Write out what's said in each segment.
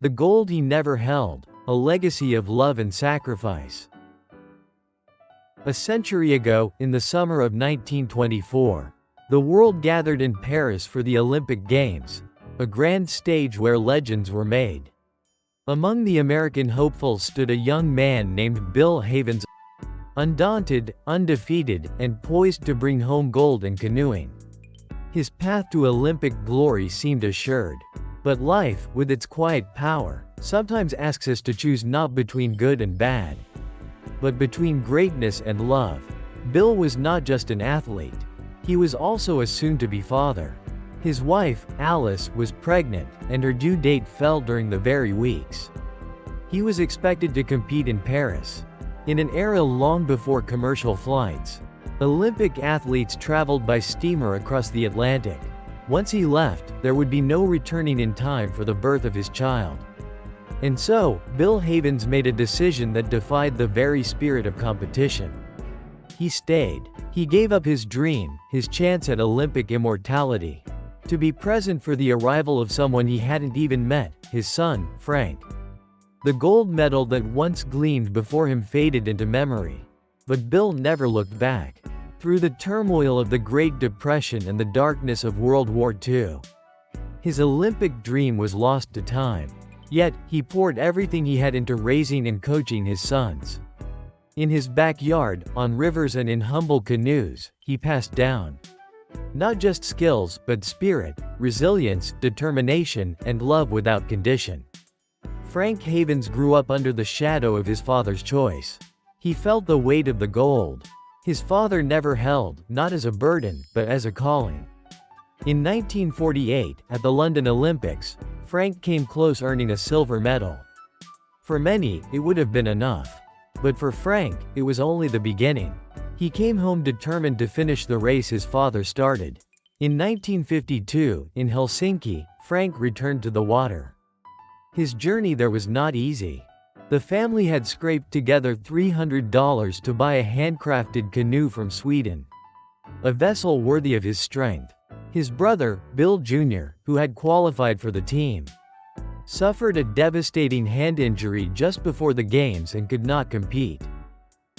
The gold he never held, a legacy of love and sacrifice. A century ago, in the summer of 1924, the world gathered in Paris for the Olympic Games, a grand stage where legends were made. Among the American hopefuls stood a young man named Bill Havens, undaunted, undefeated, and poised to bring home gold in canoeing. His path to Olympic glory seemed assured. But life, with its quiet power, sometimes asks us to choose not between good and bad, but between greatness and love. Bill was not just an athlete. He was also a soon-to-be father. His wife, Alice, was pregnant, and her due date fell during the very weeks. He was expected to compete in Paris. In an era long before commercial flights, Olympic athletes traveled by steamer across the Atlantic. Once he left, there would be no returning in time for the birth of his child. And so, Bill Havens made a decision that defied the very spirit of competition. He stayed. He gave up his dream, his chance at Olympic immortality, to be present for the arrival of someone he hadn't even met, his son, Frank. The gold medal that once gleamed before him faded into memory. But Bill never looked back. Through the turmoil of the Great Depression and the darkness of World War II, his Olympic dream was lost to time. Yet, he poured everything he had into raising and coaching his sons. In his backyard, on rivers and in humble canoes, he passed down not just skills, but spirit, resilience, determination, and love without condition. Frank Havens grew up under the shadow of his father's choice. He felt the weight of the gold his father never held, not as a burden, but as a calling. In 1948, at the London Olympics, Frank came close earning a silver medal. For many, it would have been enough. But for Frank, it was only the beginning. He came home determined to finish the race his father started. In 1952, in Helsinki, Frank returned to the water. His journey there was not easy. The family had scraped together $300 to buy a handcrafted canoe from Sweden, a vessel worthy of his strength. His brother, Bill Jr., who had qualified for the team, suffered a devastating hand injury just before the games and could not compete.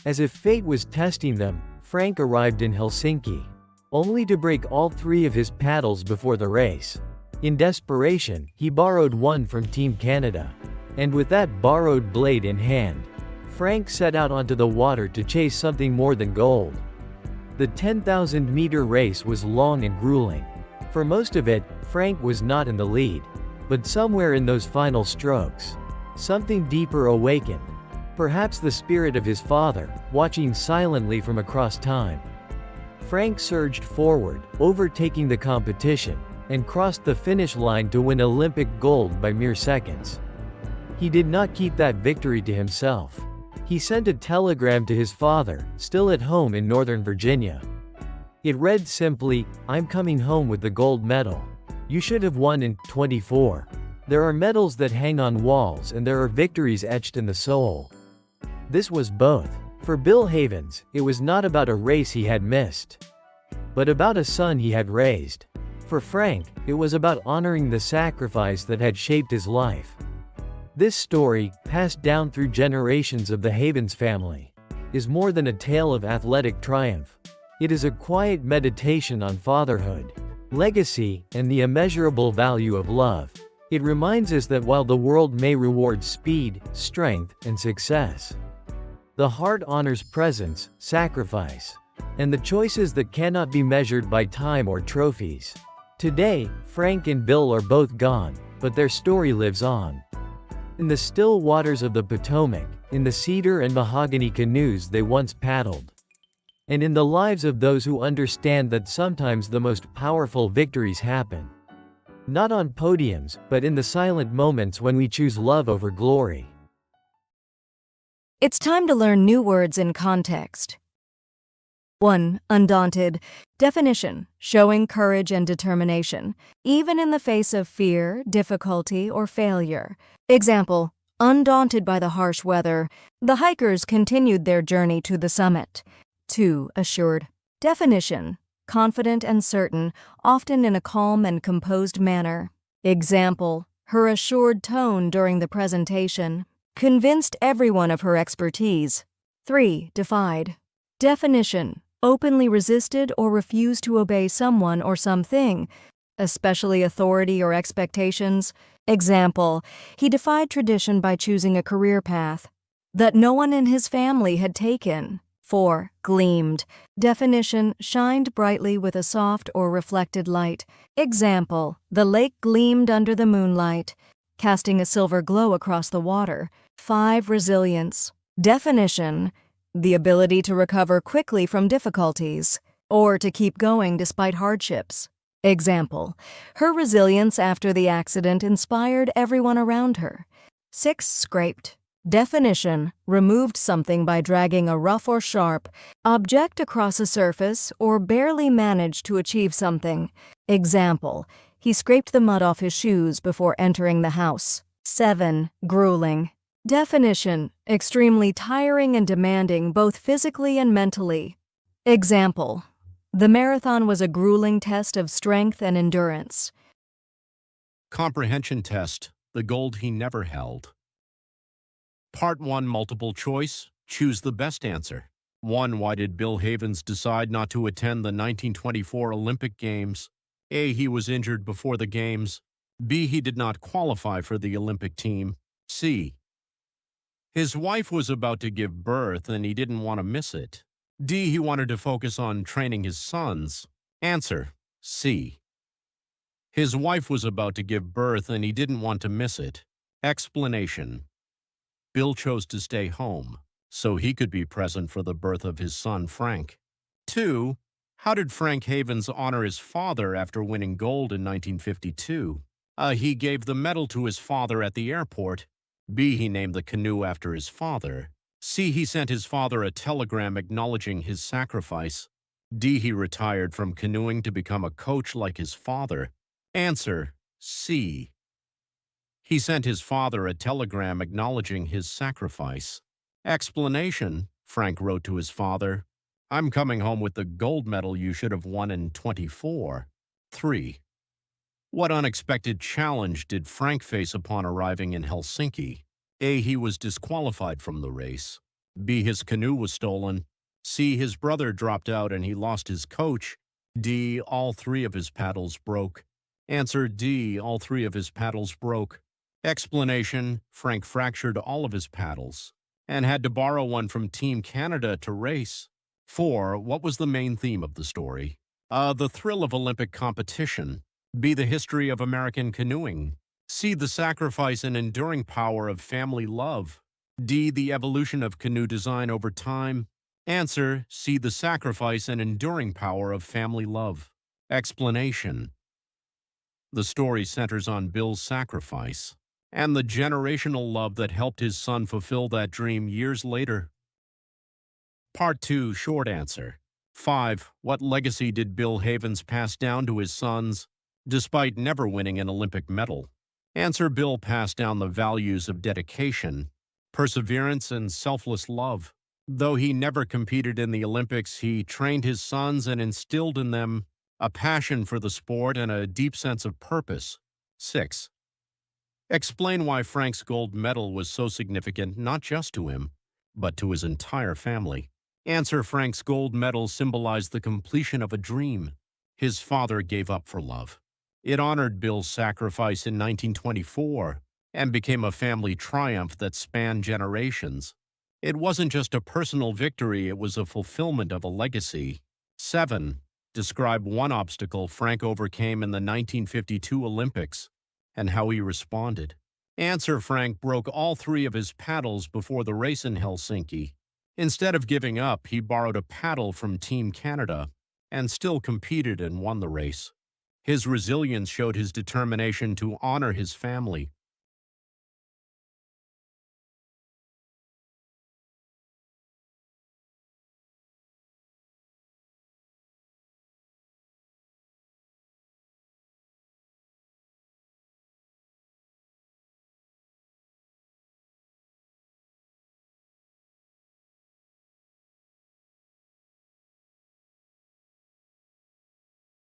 As if fate was testing them, Frank arrived in Helsinki, only to break all three of his paddles before the race. In desperation, he borrowed one from Team Canada. And with that borrowed blade in hand, Frank set out onto the water to chase something more than gold. The 10,000-meter race was long and grueling. For most of it, Frank was not in the lead. But somewhere in those final strokes, something deeper awakened. Perhaps the spirit of his father, watching silently from across time. Frank surged forward, overtaking the competition, and crossed the finish line to win Olympic gold by mere seconds. He did not keep that victory to himself. He sent a telegram to his father, still at home in Northern Virginia. It read simply, "I'm coming home with the gold medal. You should have won in 24. There are medals that hang on walls and there are victories etched in the soul." This was both. For Bill Havens, it was not about a race he had missed, but about a son he had raised. For Frank, it was about honoring the sacrifice that had shaped his life. This story, passed down through generations of the Havens family, is more than a tale of athletic triumph. It is a quiet meditation on fatherhood, legacy, and the immeasurable value of love. It reminds us that while the world may reward speed, strength, and success, the heart honors presence, sacrifice, and the choices that cannot be measured by time or trophies. Today, Frank and Bill are both gone, but their story lives on. In the still waters of the Potomac, in the cedar and mahogany canoes they once paddled, and in the lives of those who understand that sometimes the most powerful victories happen not on podiums, but in the silent moments when we choose love over glory. It's time to learn new words in context. 1. Undaunted. Definition: showing courage and determination, even in the face of fear, difficulty, or failure. Example: undaunted by the harsh weather, the hikers continued their journey to the summit. 2. Assured. Definition: confident and certain, often in a calm and composed manner. Example: Her assured tone during the presentation convinced everyone of her expertise. 3. Defied. Definition: openly resisted or refused to obey someone or something, especially authority or expectations. Example: he defied tradition by choosing a career path that no one in his family had taken. 4. Gleamed. Definition: shined brightly with a soft or reflected light. Example: the lake gleamed under the moonlight, casting a silver glow across the water. 5. Resilience. Definition: the ability to recover quickly from difficulties or to keep going despite hardships. Example: her resilience after the accident inspired everyone around her. 6. Scraped. Definition: removed something by dragging a rough or sharp object across a surface or barely managed to achieve something. Example: he scraped the mud off his shoes before entering the house. 7. Grueling. Definition: extremely tiring and demanding both physically and mentally. Example: the marathon was a grueling test of strength and endurance. Comprehension test, the gold he never held. Part 1, multiple choice. Choose the best answer. 1. Why did Bill Havens decide not to attend the 1924 Olympic Games? A. He was injured before the Games. B. He did not qualify for the Olympic team. C. His wife was about to give birth and he didn't want to miss it. D. He wanted to focus on training his sons. Answer: C. His wife was about to give birth and he didn't want to miss it. Explanation: Bill chose to stay home so he could be present for the birth of his son Frank. 2. How did Frank Havens honor his father after winning gold in 1952? He gave the medal to his father at the airport. B. He named the canoe after his father. C. He sent his father a telegram acknowledging his sacrifice. D. He retired from canoeing to become a coach like his father. Answer: C. He sent his father a telegram acknowledging his sacrifice. Explanation: Frank wrote to his father, "I'm coming home with the gold medal you should have won in 24. 3. What unexpected challenge did Frank face upon arriving in Helsinki? A. He was disqualified from the race. B. His canoe was stolen. C. His brother dropped out and he lost his coach. D. All 3 of his paddles broke. Answer: D. All 3 of his paddles broke. Explanation: Frank fractured all of his paddles and had to borrow one from Team Canada to race. 4. What was the main theme of the story? The thrill of Olympic competition. B. The history of American canoeing. C. The sacrifice and enduring power of family love. D. The evolution of canoe design over time. Answer: C. The sacrifice and enduring power of family love. Explanation: the story centers on Bill's sacrifice and the generational love that helped his son fulfill that dream years later. Part 2, short answer. 5. What legacy did Bill Havens pass down to his sons, despite never winning an Olympic medal? Answer: Bill passed down the values of dedication, perseverance, and selfless love. Though he never competed in the Olympics, he trained his sons and instilled in them a passion for the sport and a deep sense of purpose. 6. Explain why Frank's gold medal was so significant not just to him, but to his entire family. Answer: Frank's gold medal symbolized the completion of a dream his father gave up for love. It honored Bill's sacrifice in 1924 and became a family triumph that spanned generations. It wasn't just a personal victory, it was a fulfillment of a legacy. 7. Describe one obstacle Frank overcame in the 1952 Olympics and how he responded. Answer: Frank broke all 3 of his paddles before the race in Helsinki. Instead of giving up, he borrowed a paddle from Team Canada and still competed and won the race. His resilience showed his determination to honor his family